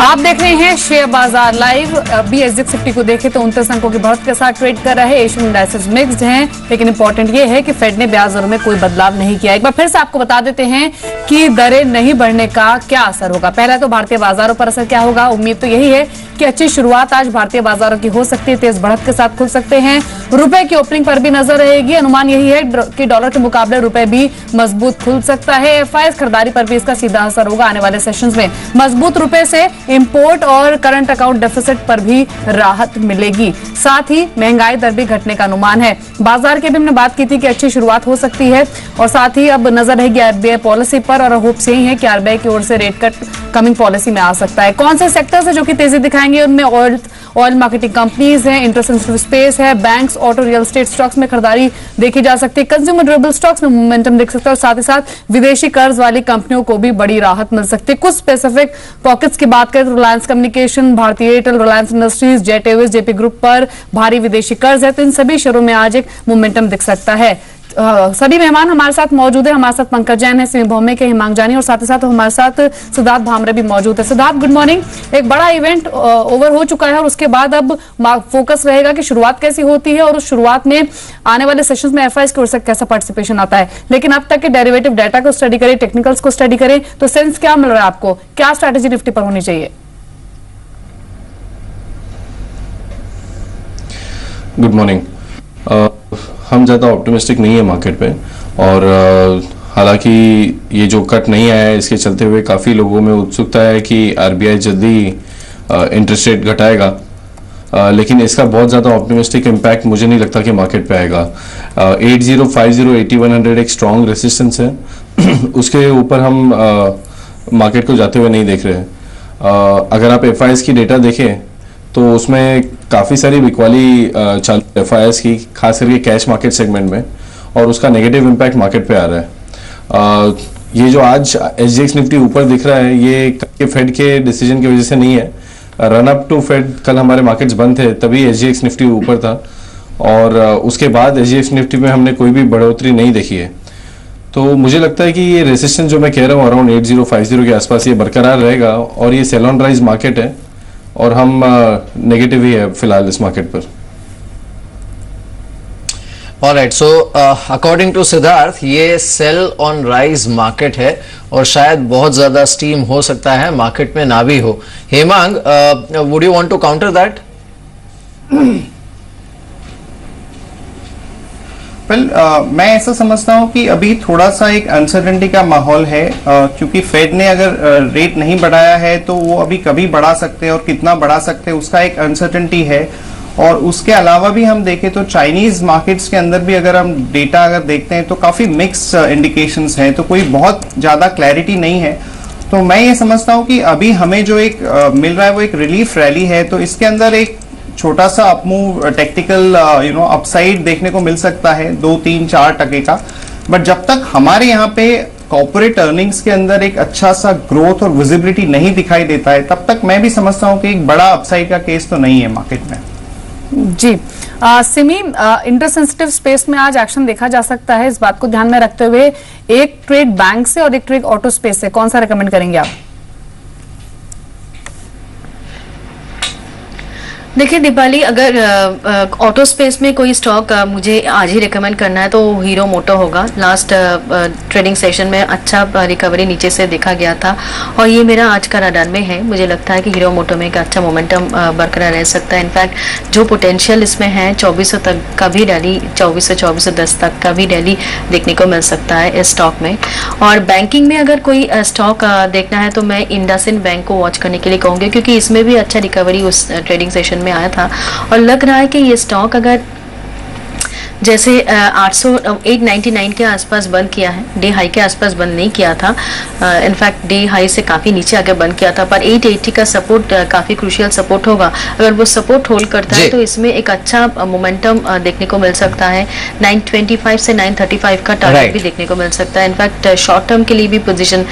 आप देख रहे हैं शेयर बाजार लाइव। अभी एसजेएक्स निफ्टी को देखें तो 29 अंकों की बढ़त के साथ ट्रेड कर रहे एशियन इंडाइसेस मिक्स्ड हैं, लेकिन इंपॉर्टेंट ये है कि फेड ने ब्याज दरों में कोई बदलाव नहीं किया। एक बार फिर से आपको बता देते हैं कि दरें नहीं बढ़ने का क्या असर होगा। पहला तो भारतीय बाजारों पर असर क्या होगा। उम्मीद तो यही है कि अच्छी शुरुआत आज भारतीय बाजारों की हो सकती है, तेज बढ़त के साथ खुल सकते हैं। रुपए की ओपनिंग पर भी नजर रहेगी। अनुमान यही है कि डॉलर के मुकाबले रुपए भी मजबूत खुल सकता है। एफआईएस खरीदारी पर भी इसका सीधा असर होगा। आने वाले सेशंस में मजबूत रुपए से इंपोर्ट और करंट अकाउंट डेफिसिट पर भी राहत मिलेगी। साथ ही महंगाई दर भी घटने का अनुमान है। बाजार की भी हमने बात की थी कि अच्छी शुरुआत हो सकती है और साथ ही अब नजर रहेगी आरबीआई पॉलिसी पर और होप्स यही है कि आरबीआई की ओर से रेट कट कमिंग पॉलिसी में आ सकता है। कौन से सेक्टर्स है जो कि तेजी दिखाएंगे, उनमें ऑयल मार्केटिंग कंपनीज हैं, इंटरसेंसिटिव स्पेस है, banks, auto, real estate stocks में खरीदारी देखी जा सकती है, कंज्यूमर ड्यूरेबल स्टॉक्स में मोमेंटम देख सकते हैं और साथ ही साथ विदेशी कर्ज वाली कंपनियों को भी बड़ी राहत मिल सकती है। कुछ स्पेसिफिक पॉकेट्स की बात करें तो रिलायंस कम्युनिकेशन, भारतीय Airtel, Reliance industries, jet Airways, JP group पर भारी विदेशी कर्ज है, तो इन सभी शेयरों में आज एक मोमेंटम दिख सकता है। सभी मेहमान हमारे साथ मौजूद है। हमारे साथ पंकज जैन है, सिमी भौमे के हिमांग जानी और साथ ही साथ हमारे साथ सिद्धार्थ भामरे भी मौजूद है। Siddharth, good morning. एक बड़ा इवेंट ओवर हो चुका है और उसके बाद अब फोकस रहेगा कि शुरुआत कैसी होती है और उस शुरुआत में आने वाले सेशंस में एफआईएस की ओर से कैसा पार्टिसिपेशन आता है। लेकिन अब तक के डेरिवेटिव डाटा को स्टडी करें, टेक्निकल्स को स्टडी करें, तो सेंस क्या मिल रहा है आपको? क्या स्ट्रैटेजी निफ्टी पर होनी चाहिए? Good morning. हम ज़्यादा ऑप्टिमिस्टिक नहीं है मार्केट पे और हालांकि ये जो कट नहीं आया है इसके चलते हुए काफ़ी लोगों में उत्सुकता है कि आरबीआई जल्दी इंटरेस्ट रेट घटाएगा, लेकिन इसका बहुत ज़्यादा ऑप्टिमिस्टिक इम्पैक्ट मुझे नहीं लगता कि मार्केट पे आएगा। 8050 8100 एक स्ट्रॉन्ग रेसिस्टेंस है उसके ऊपर हम मार्केट को जाते हुए नहीं देख रहे। अगर आप एफआईएस की डेटा देखें तो उसमें काफ़ी सारी बिकवाली चालू एफआईएस की, खास करके कैश मार्केट सेगमेंट में, और उसका नेगेटिव इम्पैक्ट मार्केट पे आ रहा है। ये जो आज एसजीएक्स निफ्टी ऊपर दिख रहा है ये फेड के डिसीजन की वजह से नहीं है। रन अप टू फेड कल हमारे मार्केट्स बंद थे तभी एसजीएक्स निफ्टी ऊपर था और उसके बाद एसजीएक्स निफ्टी में हमने कोई भी बढ़ोतरी नहीं देखी है। तो मुझे लगता है कि ये रेजिस्टेंस जो मैं कह रहा हूँ अराउंड 8050 के आसपास ये बरकरार रहेगा और ये सेल ऑन राइज मार्केट है और हम नेगेटिव ही है फिलहाल इस मार्केट पर। Alright, so according to Siddharth ये सेल ऑन राइज मार्केट है और शायद बहुत ज्यादा स्टीम हो सकता है मार्केट में ना भी हो। Hemang, would you want to counter that? मैं ऐसा समझता हूं कि अभी थोड़ा सा एक अनसर्टेनिटी का माहौल है, क्योंकि फेड ने अगर रेट नहीं बढ़ाया है तो वो अभी कभी बढ़ा सकते हैं और कितना बढ़ा सकते हैं उसका एक अनसर्टेनिटी है। और उसके अलावा भी हम देखें तो चाइनीज मार्केट्स के अंदर भी अगर हम डेटा अगर देखते हैं तो काफी मिक्स इंडिकेशंस हैं, तो कोई बहुत ज्यादा क्लैरिटी नहीं है। तो मैं ये समझता हूं कि अभी हमें जो एक मिल रहा है वो एक रिलीफ रैली है, तो इसके अंदर एक छोटा सा अपमूव टेक्निकल अपसाइड देखने को मिल सकता है 2-3-4% का। बट जब तक हमारे यहाँ पे कॉर्पोरेट अर्निंग्स के अंदर एक अच्छा सा ग्रोथ और विजिबिलिटी नहीं दिखाई देता है तब तक मैं भी समझता हूँ कि एक बड़ा अपसाइड का केस तो नहीं है मार्केट में। जी सिमी, इंटरसेंसिटिव स्पेस में आज एक्शन देखा जा सकता है। इस बात को ध्यान में रखते हुए एक ट्रेड बैंक से और एक ट्रेड ऑटो स्पेस से कौन सा रेकमेंड करेंगे आप? देखिए दीपाली, अगर ऑटो स्पेस में कोई स्टॉक मुझे आज ही रिकमेंड करना है तो हीरो मोटो होगा। लास्ट ट्रेडिंग सेशन में अच्छा रिकवरी नीचे से देखा गया था और ये मेरा आज का रडार में है। मुझे लगता है कि हीरो मोटो में एक अच्छा मोमेंटम बरकरार रह सकता है। इनफैक्ट जो पोटेंशियल इसमें है 2400 तक का भी रैली, 2410 तक का भी रैली देखने को मिल सकता है इस स्टॉक में। और बैंकिंग में अगर कोई स्टॉक देखना है तो मैं इंडसइंड बैंक को वॉच करने के लिए कहूँगी, क्योंकि इसमें भी अच्छा रिकवरी उस ट्रेडिंग सेशन में आया था और लग रहा है कि ये स्टॉक अगर जैसे 899 के आसपास बंद किया है, डे हाई के आसपास बंद नहीं किया था, इनफैक्ट डे हाई से काफी नीचे आगे बंद किया था, पर 880 का सपोर्ट काफी क्रूशियल सपोर्ट होगा। अगर वो सपोर्ट होल्ड करता है तो इसमें एक अच्छा मोमेंटम देखने को मिल सकता है। 925 से 935 का टारगेट भी देखने को मिल सकता है। इनफैक्ट शॉर्ट टर्म के लिए भी पोजीशन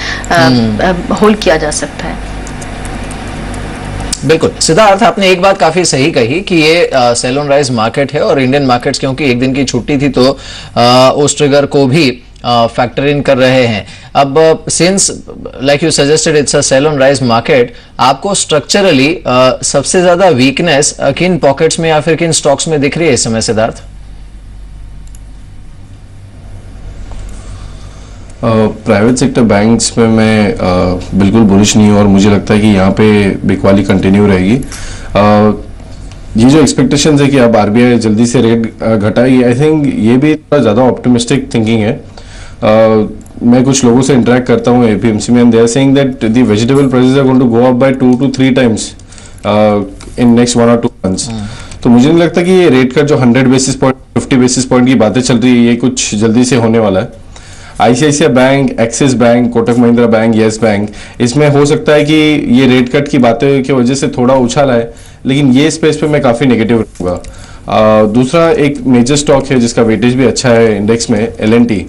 होल्ड किया जा सकता है। बिल्कुल सिद्धार्थ, आपने एक बात काफी सही कही कि ये सेल ऑन राइज मार्केट है और इंडियन मार्केट्स क्योंकि एक दिन की छुट्टी थी तो उस ट्रिगर को भी फैक्टर इन कर रहे हैं। अब since like you suggested it's a sell on rise market, आपको स्ट्रक्चरली सबसे ज्यादा वीकनेस किन पॉकेट्स में या फिर किन स्टॉक्स में दिख रही है इस समय सिद्धार्थ? प्राइवेट सेक्टर बैंक्स में मैं बिल्कुल बुलिश नहीं हूँ और मुझे लगता है कि यहाँ पे बिकवाली कंटिन्यू रहेगी। ये जो एक्सपेक्टेशंस है कि अब आरबीआई जल्दी से रेट घटाएगी, आई थिंक ये भी थोड़ा ज़्यादा ऑप्टिमिस्टिक थिंकिंग है। मैं कुछ लोगों से इंटरेक्ट करता हूँ एपीएमसी में, and they are saying that the vegetable prices are going to go up by 2 to 3 times इन नेक्स्ट 1 or 2 months। तो मुझे नहीं लगता कि ये रेट कट जो 100 बेसिस पॉइंट 50 बेसिस पॉइंट की बातें चल रही है ये कुछ जल्दी से होने वाला है। ICICI bank, axis bank, Kotak Mahindra bank, yes bank, इसमें हो सकता है कि ये रेट कट की बातें की वजह से थोड़ा उछाल आए, लेकिन ये स्पेस पे मैं काफी नेगेटिव रहूंगा। दूसरा एक मेजर स्टॉक है जिसका वेटेज भी अच्छा है इंडेक्स में, एल&टी।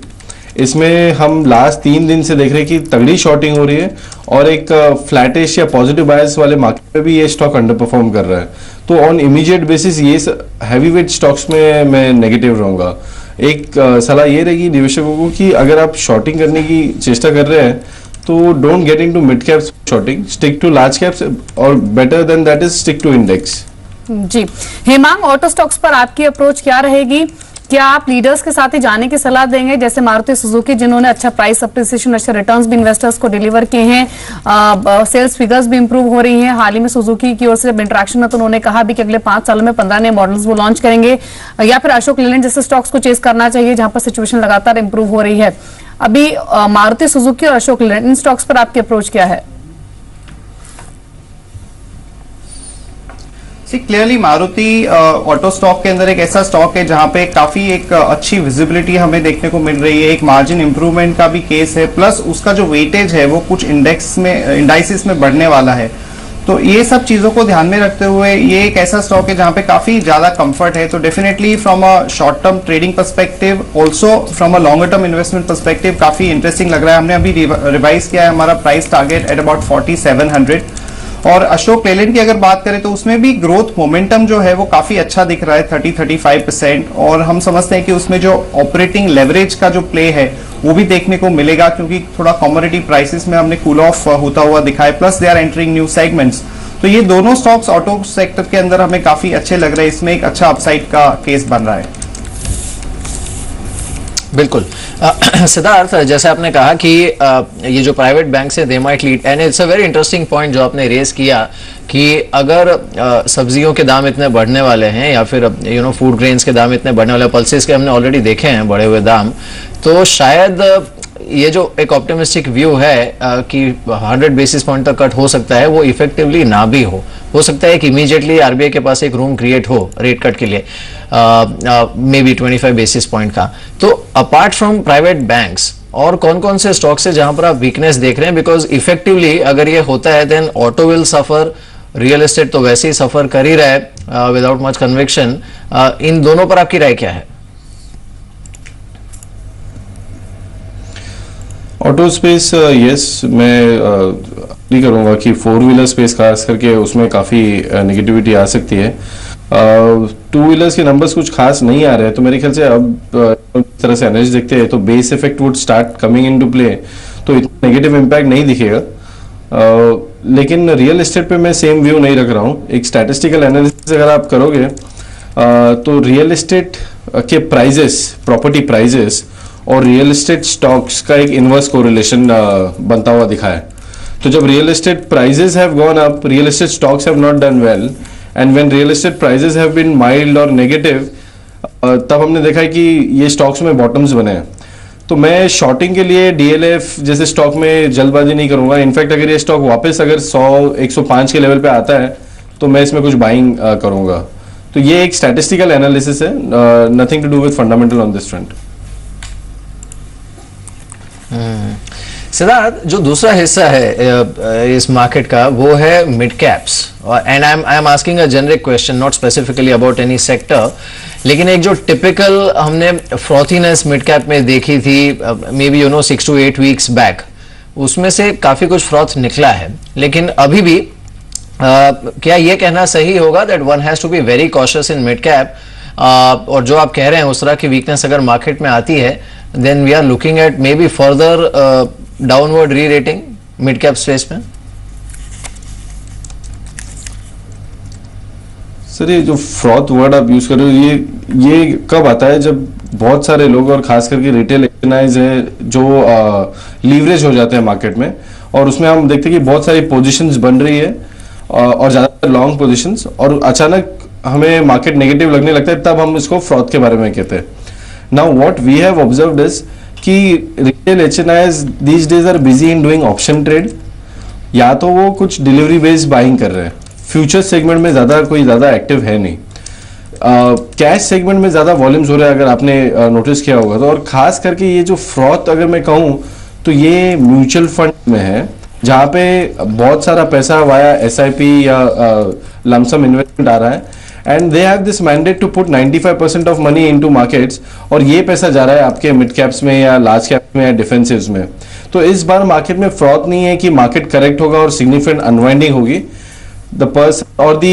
इसमें हम लास्ट 3 दिन से देख रहे हैं कि तगड़ी शॉर्टिंग हो रही है और एक फ्लैटिश या पॉजिटिव बायस वाले मार्केट में भी ये स्टॉक अंडर परफॉर्म कर रहा है। तो ऑन इमीडिएट बेसिस ये हैवी वेट स्टॉक्स में मैं नेगेटिव रहूंगा। एक सलाह ये रहेगी निवेशकों को कि अगर आप शॉर्टिंग करने की चेष्टा कर रहे हैं तो don't get into mid caps shorting, stick to large caps और better than that is stick to index. जी हेमांग, ऑटो स्टॉक्स पर आपकी अप्रोच क्या रहेगी? क्या आप लीडर्स के साथ ही जाने की सलाह देंगे जैसे मारुति सुजुकी जिन्होंने अच्छा प्राइस अप्रिसिएशन, अच्छे रिटर्न्स भी इन्वेस्टर्स को डिलीवर किए हैं, सेल्स फिगर्स भी इंप्रूव हो रही हैं। हाल ही में सुजुकी की ओर से इंटरेक्शन में तो उन्होंने कहा भी कि अगले 5 सालों में 15 नए मॉडल्स वो लॉन्च करेंगे, या फिर अशोक लेलैंड जैसे स्टॉक्स को चेस करना चाहिए जहां पर सिचुएशन लगातार इंप्रूव हो रही है। अभी मारुति सुजुकी और अशोक लेलैंड इन स्टॉक्स पर आपकी अप्रोच क्या है? क्लियरली मारुति ऑटो स्टॉक के अंदर एक ऐसा स्टॉक है जहां पे काफी एक अच्छी विजिबिलिटी हमें देखने को मिल रही है, एक मार्जिन इंप्रूवमेंट का भी केस है, प्लस उसका जो वेटेज है वो कुछ इंडाइसिस में बढ़ने वाला है। तो ये सब चीजों को ध्यान में रखते हुए ये एक ऐसा स्टॉक है जहां पे काफी ज्यादा कंफर्ट है। तो definitely from a short term trading perspective, also from a longer term investment perspective काफी इंटरेस्टिंग लग रहा है। हमने अभी रिवाइज किया है हमारा प्राइस टारगेट एट अबाउट 4700। और अशोक लेलैंड की अगर बात करें तो उसमें भी ग्रोथ मोमेंटम जो है वो काफी अच्छा दिख रहा है, 30-35%। और हम समझते हैं कि उसमें जो ऑपरेटिंग लेवरेज का जो प्ले है वो भी देखने को मिलेगा, क्योंकि थोड़ा कमोडिटी प्राइसेस में हमने कूल ऑफ होता हुआ दिखा है, plus they are entering new segments. तो ये दोनों स्टॉक्स ऑटो सेक्टर के अंदर हमें काफी अच्छे लग रहे हैं, इसमें एक अच्छा अपसाइड का केस बन रहा है। बिल्कुल सिद्धार्थ, जैसे आपने कहा कि ये जो प्राइवेट बैंक्स है they might lead, and it's a very interesting point जो आपने रेज किया कि अगर सब्जियों के दाम इतने बढ़ने वाले हैं या फिर फूड ग्रेन्स के दाम इतने बढ़ने वाले, पल्सेस के हमने ऑलरेडी देखे हैं बढ़े हुए दाम, तो शायद ये जो एक ऑप्टिमिस्टिक व्यू है कि 100 बेसिस पॉइंट तक कट हो सकता है वो इफेक्टिवली ना भी हो सकता है कि इमीडिएटली आरबीआई के पास एक रूम क्रिएट हो रेट कट के लिए, मे बी 25 बेसिस पॉइंट का। तो अपार्ट फ्रॉम प्राइवेट बैंक्स और कौन कौन से स्टॉक्स है जहां पर आप वीकनेस देख रहे हैं? बिकॉज इफेक्टिवली अगर ये होता है then auto will suffer, real estate तो वैसे ही सफर कर ही रहा है विदाउट मच कन्विक्शन। इन दोनों पर आपकी राय क्या है? ऑटो स्पेस यस, मैं नहीं करूंगा कि 4 व्हीलर स्पेस खास करके उसमें काफी नेगेटिविटी आ सकती है। 2 व्हीलर्स के नंबर्स कुछ खास नहीं आ रहे हैं, तो मेरे ख्याल से अब इस तरह से एनालिसिस देखते हैं तो base effect would start coming into play, तो इतना नेगेटिव इम्पैक्ट नहीं दिखेगा। लेकिन रियल एस्टेट पे मैं सेम व्यू नहीं रख रहा हूँ। एक स्टैटिस्टिकल एनालिसिस अगर आप करोगे तो रियल एस्टेट के प्राइजेस, प्रॉपर्टी प्राइजेस और रियल एस्टेट स्टॉक्स का एक इनवर्स कोरिलेशन बनता हुआ दिखा है। तो जब real estate prices have gone up, real estate stocks have not done well, and when real estate prices have been mild और नेगेटिव, तब हमने देखा है कि ये स्टॉक्स में बॉटम्स बने हैं। तो मैं शॉर्टिंग के लिए डीएलएफ जैसे स्टॉक में जल्दबाजी नहीं करूंगा। इनफैक्ट अगर ये स्टॉक वापस अगर 100-105 के लेवल पे आता है तो मैं इसमें कुछ बाइंग करूंगा। तो ये एक स्टैटिस्टिकल एनालिसिस है, nothing to do with fundamental on this front. Siddharth, जो दूसरा हिस्सा है इस मार्केट का वो है mid caps, and I am asking a generic question, not specifically about any sector, लेकिन एक जो टिपिकल हमने फ्रॉथीनेस मिड कैप में देखी थी may be 6 to 8 weeks back, उसमें से काफी कुछ फ्रॉथ निकला है। लेकिन अभी भी क्या ये कहना सही होगा that one has to be very cautious in mid cap, और जो आप कह रहे हैं उस तरह की वीकनेस अगर मार्केट में आती है then we are looking at maybe further downward re-rating mid cap space में. सर ये जो फ्रॉड वर्ड आप यूज कर रहे हो ये कब आता है जब बहुत सारे लोग और खास करके रिटेल एक्शनाइज है जो लीवरेज हो जाते हैं मार्केट में, और उसमें हम देखते हैं कि बहुत सारी पोजीशंस बन रही है और ज्यादातर लॉन्ग पोजीशंस, और अचानक हमें मार्केट नेगेटिव लगने लगता है, तब हम इसको फ्रॉड के बारे में कहते हैं. Now what we have observed is कि retail HNIs these days are busy in doing option trade, या तो वो कुछ डिलीवरी बेस्ड बाइंग कर रहे हैं. फ्यूचर सेगमेंट में कोई ज्यादा एक्टिव है नहीं. कैश सेगमेंट में ज्यादा वॉल्यूम्स हो रहे हैं, अगर आपने नोटिस किया होगा तो. और खास करके ये जो फ्रॉड अगर मैं कहूं तो ये म्यूचुअल फंड में है, जहां पे बहुत सारा पैसा वाया एसआईपी या लमसम इन्वेस्टमेंट आ रहा है, and they have this mandate to put 95% of money into markets, और ये पैसा जा रहा है आपके मिड कैप्स में या लार्ज कैप्स में या डिफेंसिव्स में. तो इस बार मार्केट में फ्रॉड नहीं है कि मार्केट करेक्ट होगा और सिग्निफिकेंट अनवाइंडिंग होगी. The person or the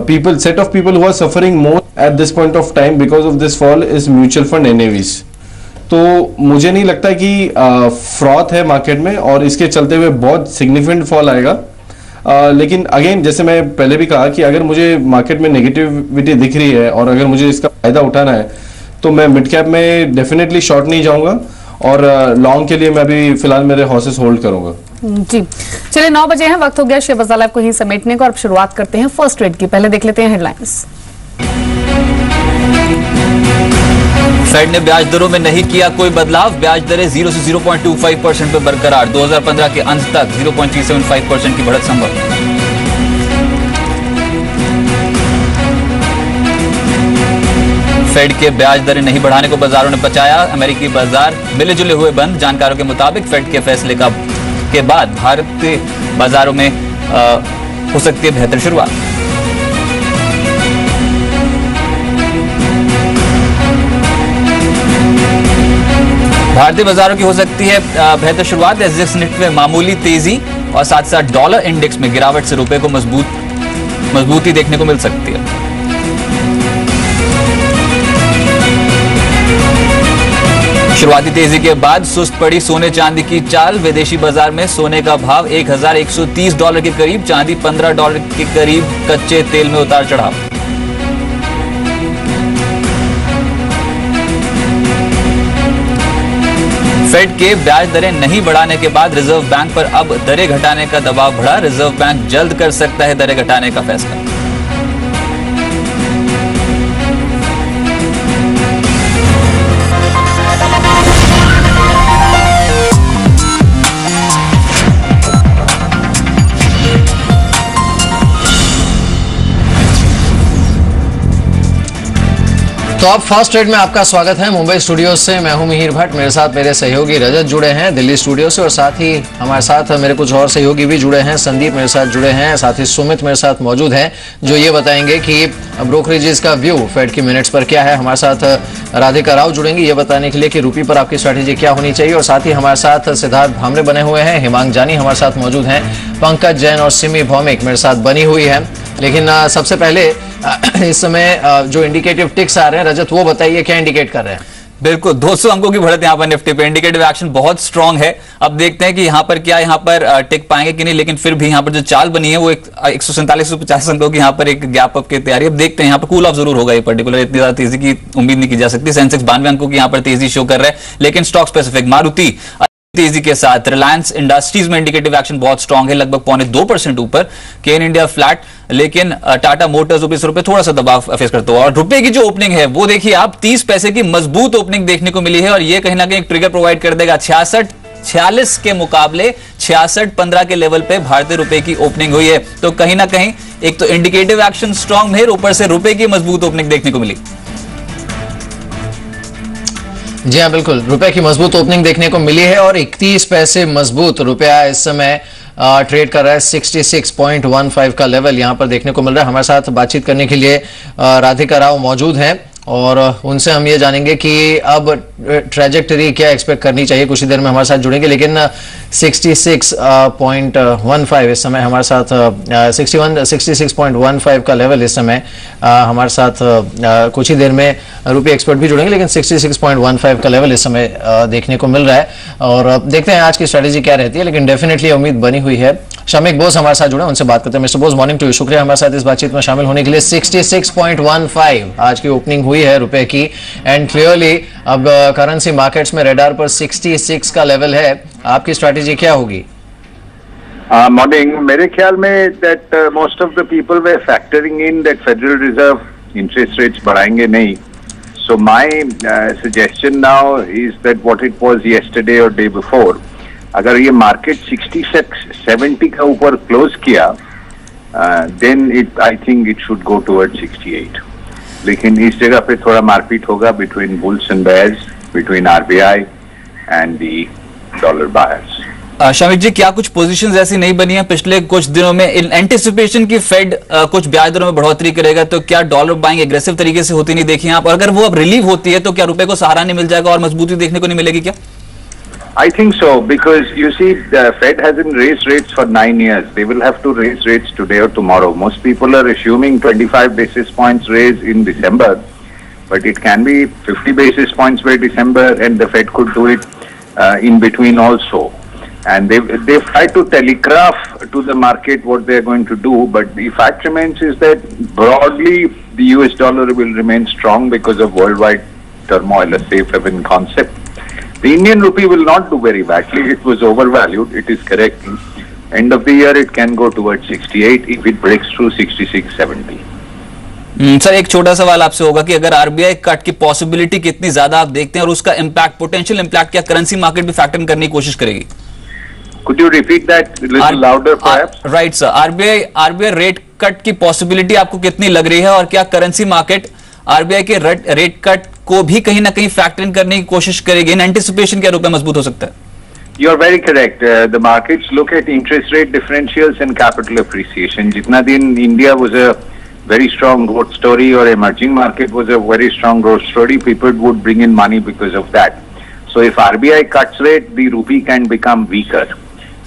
people, set of people who are suffering more at this point of time because of this fall is mutual fund NAVs. तो मुझे नहीं लगता कि फ्रॉड है मार्केट में और इसके चलते हुए बहुत सिग्निफिकेंट फॉल आएगा. लेकिन अगेन जैसे मैं पहले भी कहा कि अगर मुझे मार्केट में नेगेटिविटी दिख रही है और अगर मुझे इसका फायदा उठाना है तो मैं मिड कैप में डेफिनेटली शॉर्ट नहीं जाऊंगा, और लॉन्ग के लिए मैं अभी फिलहाल मेरे हॉर्सेस होल्ड करूंगा. जी चलिए 9 बजे हैं, वक्त हो गया शेयर बाजार लाइव को ही समेटने का, और अब शुरुआत करते हैं फर्स्ट ट्रेड की. पहले देख लेते हैं हेडलाइंस. फेड ने ब्याज दरों में नहीं किया कोई बदलाव, ब्याज दरें 0 से 0.25% पर बरकरार. 2015 के अंत तक 0.375% की बढ़त संभव. फेड के ब्याज दरें नहीं बढ़ाने को बाजारों ने बचाया, अमेरिकी बाजार मिले जुले हुए बंद. जानकारों के मुताबिक फेड के फैसले के बाद भारतीय बाजारों में हो सकती है बेहतर शुरुआत. भारतीय बाजारों की हो सकती है बेहतर शुरुआत. एसजेएक्स निफ्टी में मामूली तेजी और साथ साथ डॉलर इंडेक्स में गिरावट से रुपए को मजबूती देखने को मिल सकती है. शुरुआती तेजी के बाद सुस्त पड़ी सोने चांदी की चाल. विदेशी बाजार में सोने का भाव $1,130 के करीब, चांदी $15 के करीब. कच्चे तेल में उतार चढ़ाव. फेड के ब्याज दरें नहीं बढ़ाने के बाद रिजर्व बैंक पर अब दरें घटाने का दबाव बढ़ा. रिजर्व बैंक जल्द कर सकता है दरें घटाने का फैसला. तो अब फर्स्ट ट्रेड में आपका स्वागत है मुंबई स्टूडियो से. मैं हूं मिहिर भट्ट, मेरे साथ मेरे सहयोगी रजत जुड़े हैं दिल्ली स्टूडियो से, और साथ ही हमारे साथ मेरे कुछ और सहयोगी भी जुड़े हैं. संदीप मेरे साथ जुड़े हैं, साथ ही सुमित मेरे साथ मौजूद हैं जो ये बताएंगे कि ब्रोकरेजेस का व्यू फेड की मिनट्स पर क्या है. हमारे साथ राधिका राव जुड़ेंगी ये बताने के लिए कि रुपये पर आपकी स्ट्रैटेजी क्या होनी चाहिए, और साथ ही हमारे साथ सिद्धार्थ भामरे बने हुए हैं, हिमांग जानी हमारे साथ मौजूद हैं, पंकज जैन और सिमी भौमिक मेरे साथ बनी हुई है. लेकिन सबसे पहले इस समय जो इंडिकेटिव टिक्स आ रहे हैं, रजत वो बताइए क्या इंडिकेट कर रहे हैं. बिल्कुल 200 अंकों की बढ़त यहां पर निफ्टी पे. इंडिकेटिव एक्शन बहुत स्ट्रांग है. अब देखते हैं कि यहां पर क्या यहां पर टिक पाएंगे कि नहीं, लेकिन फिर भी यहां पर जो चाल बनी है वो 147-150 अंकों की यहां पर एक गैप अप की तैयारी. अब देखते हैं यहां पर कूल ऑफ जरूर होगा. ये पर्टिकुलर इतनी ज्यादा तेजी की उम्मीद नहीं की जा सकती. सेंसेक्स 92 अंकों की यहां पर तेजी शो कर रहा है, लेकिन स्टॉक स्पेसिफिक मारुति तेजी के साथ. रिलायंस इंडस्ट्रीज में इंडिकेटिव एक्शन बहुत स्ट्रांग है, लगभग 0.2% ऊपर. केन इंडिया फ्लैट, लेकिन टाटा मोटर्स ₹20 थोड़ा सा दबाव फेस करता हुआ. और रुपए की जो ओपनिंग है वो देखिए आप, 30 पैसे की मजबूत ओपनिंग देखने को मिली है, और ये कहीं ना कहीं एक ट्रिगर प्रोवाइड कर देगा. 66.46 के मुकाबले 66.15 के लेवल पे भारतीय रुपए की ओपनिंग हुई है. तो कहीं ना कहीं एक तो इंडिकेटिव एक्शन स्ट्रांग है, ऊपर से रुपए की मजबूत ओपनिंग देखने को मिली. जी हाँ बिल्कुल, रुपए की मजबूत ओपनिंग देखने को मिली है, और 31 पैसे मजबूत रुपया इस समय ट्रेड कर रहा है. 66.15 का लेवल यहां पर देखने को मिल रहा है. हमारे साथ बातचीत करने के लिए राधिका राव मौजूद हैं, और उनसे हम ये जानेंगे कि अब ट्रेजेक्टरी क्या एक्सपेक्ट करनी चाहिए। कुछ ही देर में हमारे साथ जुड़ेंगे, लेकिन 66.15 इस समय हमारे साथ 66.15 का लेवल इस समय हमारे साथ कुछ ही देर में रुपये एक्सपर्ट भी जुड़ेंगे, लेकिन 66.15 का लेवल इस समय देखने को मिल रहा है। और देखते हैं आज की स्ट्रेटेजी क्या रहती है, लेकिन डेफिनेटली उम्मीद बनी हुई है। शमिक बोस हमारे साथ जुड़े, उनसे बात करते हैं। Mister Bose, morning to you, शुक्रिया हमारे साथ इस बातचीत में शामिल होने के लिए। 66.15 आज की ओपनिंग हुई है रुपए की, एंड क्लियरली अब करेंसी मार्केट्स में रेडार पर 66 का लेवल है। आपकी स्ट्रैटेजी क्या होगी? मॉर्निंग, मेरे ख्याल में that most of the people वे factoring in that federal reserve interest rates बढ़ाएंगे नहीं। So my suggestion now is that what it was yesterday और डे बिफोर, अगर ये मार्केट 66-70 का ऊपर क्लोज किया then it I think it should go toward 68, लेकिन इस जगह पे थोड़ा मारपीट होगा between bulls and bears, between RBI and the dollar buyers. Shamik ji, क्या कुछ पोजीशंस ऐसी नहीं बनी है पिछले कुछ दिनों में इन एंटिसिपेशन की फेड कुछ ब्याज दरों में बढ़ोतरी करेगा, तो क्या डॉलर बाइंग एग्रेसिव तरीके से होती नहीं देखी आप? और अगर वो अब रिलीव होती है तो क्या रुपए को सहारा नहीं मिल जाएगा और मजबूती देखने को नहीं मिलेगी क्या? I think so, because you see, the Fed hasn't raised rates for 9 years. They will have to raise rates today or tomorrow. Most people are assuming 25 basis points raise in December, but it can be 50 basis points by December, and the Fed could do it in between also. And they've tried to telegraph to the market what they're going to do, but the fact remains is that broadly the US dollar will remain strong because of worldwide turmoil, a safe haven concept. The Indian rupee will not do very badly. It was overvalued. It is correct. End of the year, it can go towards 68 if it breaks through 66-70. Sir, एक छोटा सवाल आपसे होगा कि अगर RBI cut की possibility कितनी ज्यादा आप देखते हैं और उसका इम्पैक्ट, पोटेंशियल इम्पैक्ट क्या करेंसी मार्केट भी फैक्टर करने की कोशिश करेगी? Could you repeट that a little louder, perhaps? Right sir, RBI rate cut की पॉसिबिलिटी आपको कितनी लग रही है, और क्या करेंसी मार्केट आरबीआई के रेट कट को भी कहीं ना कहीं फैक्टर इन करने की कोशिश करेगी? इन एंटिसिपेशन क्या रुपए मजबूत हो सकता है? You are very correct. The markets look at interest rate differentials and capital appreciation. जितना दिन India was a very strong growth story or emerging market was a very strong growth story, people would bring in money because of that. So if RBI cuts rate, the rupee can become weaker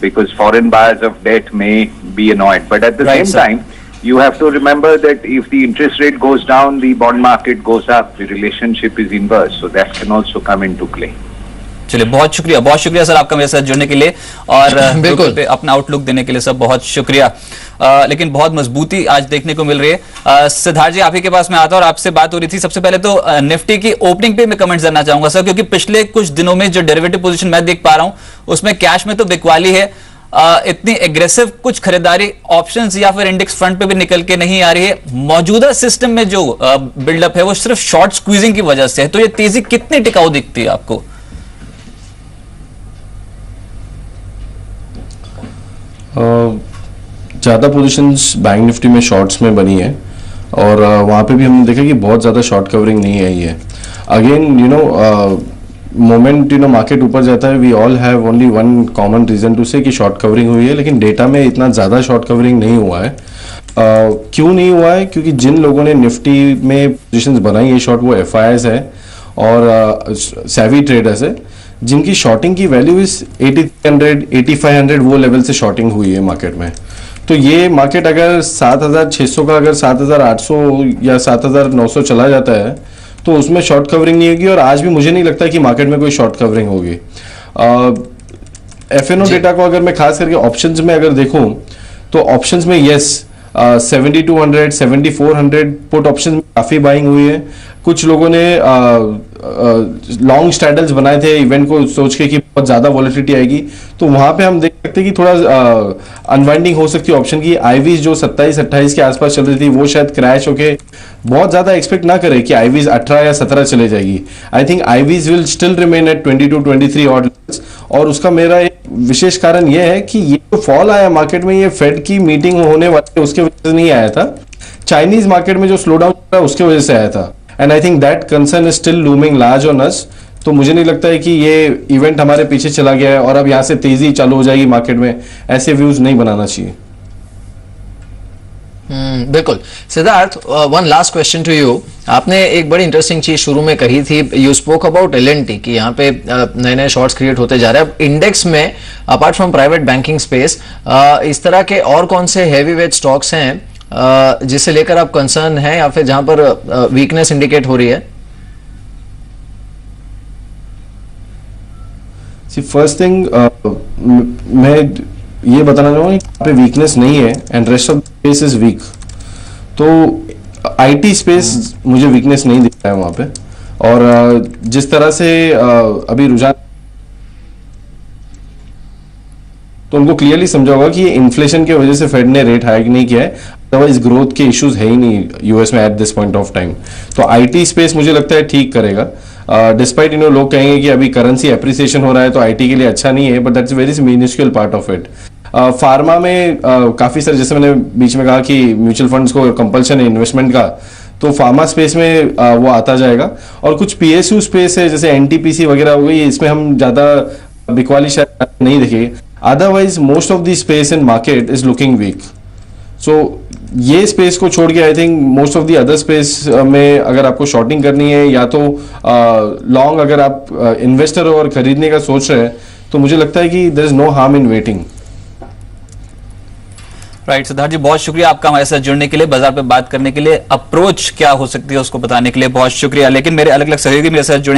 because foreign buyers of debt may be annoyed. But at the same time, you have to remember that if the interest rate goes down, the bond market goes up. The relationship is inverse, so that can also come into play. चलिए, बहुत शुक्रिया sir आपका मेरे साथ जुड़ने के लिए और बिल्कुल पे अपना आउटलुक देने के लिए सर, बहुत शुक्रिया। लेकिन बहुत मजबूती आज देखने को मिल रही है। सिद्धार्थ जी, आप ही के पास में आता और आपसे बात हो रही थी। सबसे पहले तो निफ्टी की ओपनिंग पे मैं कमेंट करना चाहूंगा सर, क्योंकि पिछले कुछ दिनों में जो डेरिवेटिव पोजीशन मैं देख पा रहा हूं उसमें कैश में तो बिकवाली है, इतनी एग्रेसिव कुछ खरीदारी ऑप्शंस या फिर इंडेक्स फ्रंट पे भी निकल के नहीं आ रही है। मौजूदा सिस्टम में जो बिल्डअप है वो सिर्फ शॉर्ट स्क्वीजिंग की वजह से है, तो ये तेजी कितनी टिकाऊ दिखती है आपको? ज़्यादा पोजीशंस बैंक निफ्टी में शॉर्ट्स में बनी है और वहाँ पे भी हमने देखा कि बहुत ज़्यादा शॉर्ट कवरिंग नहीं आई है। अगेन मोमेंट मार्केट ऊपर जाता है, we all have only one common reason to say कि शॉर्ट कवरिंग हुई है, लेकिन डेटा में इतना ज़्यादा शॉर्ट कवरिंग नहीं हुआ है। क्यों नहीं हुआ है? क्योंकि जिन लोगों ने निफ्टी में पोजीशंस बनाई है शॉर्ट, वो एफआईआईज है और सेवी ट्रेडर्स है, जिनकी शॉर्टिंग की वैल्यू इस 8300 8500 वो लेवल से शॉर्टिंग हुई है मार्केट में। तो ये मार्केट अगर 7600 का अगर 7800 या 7900 चला जाता है तो उसमें शॉर्ट कवरिंग नहीं होगी, और आज भी मुझे नहीं लगता कि मार्केट में कोई शॉर्ट कवरिंग होगी। एफएनओ डेटा को अगर मैं खास करके ऑप्शंस में अगर देखूं तो ऑप्शंस में यस 7200 7400 पुट ऑप्शन में काफी बाइंग हुई है। कुछ लोगों ने लॉन्ग स्ट्रैडल्स बनाए थे इवेंट को सोच के कि बहुत ज्यादा वॉलेटिलिटी आएगी, तो वहां पे हम देख सकते हैं कि थोड़ा अनवाइंडिंग हो सकती है ऑप्शन की। आईवीज जो 27-28 के आसपास चल रही थी वो शायद क्रैश होके बहुत ज्यादा एक्सपेक्ट ना करे कि आईवीज 18 या 17 चले जाएगी। I think IVs will still remain at 22-23 odd levels, और उसका मेरा एक विशेष कारण यह है कि ये जो फॉल आया मार्केट में, ये फेड की मीटिंग होने वाली उसके वजह से नहीं आया था, चाइनीज मार्केट में जो स्लो डाउन था उसके वजह से आया था। And I think that concern is still looming large on us. तो मुझे नहीं लगता है कि ये इवेंट हमारे पीछे चला गया है और अब यहां से तेजी चालू हो जाएगी मार्केट में, ऐसे व्यूज नहीं बनाना चाहिए। बिल्कुल। सिद्धार्थ, one last question to you. आपने एक बड़ी इंटरेस्टिंग चीज शुरू में कही थी, यू स्पोक अबाउट L&T कि यहाँ पे नए नए शॉर्ट्स क्रिएट होते जा रहे हैं। अब इंडेक्स में apart from private banking space इस तरह के और कौन से हैवी वेट स्टॉक्स हैं जिसे लेकर आप कंसर्न हैं या फिर जहां पर वीकनेस इंडिकेट हो रही है? फर्स्ट थिंग मैं ये बताना चाहूंगा यहाँ पे वीकनेस नहीं है and rest of space is weak. तो आईटी स्पेस मुझे वीकनेस नहीं दिख रहा है वहां पे। और जिस तरह से अभी रुझान, तो उनको क्लियरली समझा होगा कि ये इन्फ्लेशन की वजह से फेड ने रेट हाइक नहीं किया है, अदरवाइज ग्रोथ के इश्यूज है ही नहीं यूएस में at this point of time. तो आईटी स्पेस मुझे लगता है ठीक करेगा, डिस्पाइट लोग कहेंगे कि अभी करेंसी एप्रिसिएशन हो रहा है तो आईटी के लिए अच्छा नहीं है, but that's very minuscule part of it. Pharma में काफी सारे, जैसे मैंने बीच में कहा कि म्यूचुअल फंड्स को कंपल्शन है इन्वेस्टमेंट का, तो फार्मा स्पेस में वो आता जाएगा। और कुछ पीएसयू स्पेस है जैसे एनटीपीसी वगैरह हो गई, इसमें हम ज्यादा बिकवाली शायद नहीं देखेंगे। Otherwise most of the space in market is looking weak. So ये स्पेस को छोड़ के I think most of the other space में अगर आपको शॉर्टिंग करनी है या तो लॉन्ग अगर आप इन्वेस्टर हो और खरीदने का सोच रहे हैं, तो मुझे लगता है कि there is no harm in waiting. Right Siddharth ji, बहुत शुक्रिया आपका हमारे साथ जुड़ने के लिए, बाजार पे बात करने के लिए, अप्रोच क्या हो सकती है उसको बताने के लिए बहुत शुक्रिया। लेकिन मेरे अलग अलग सहयोगी मेरे साथ जुड़े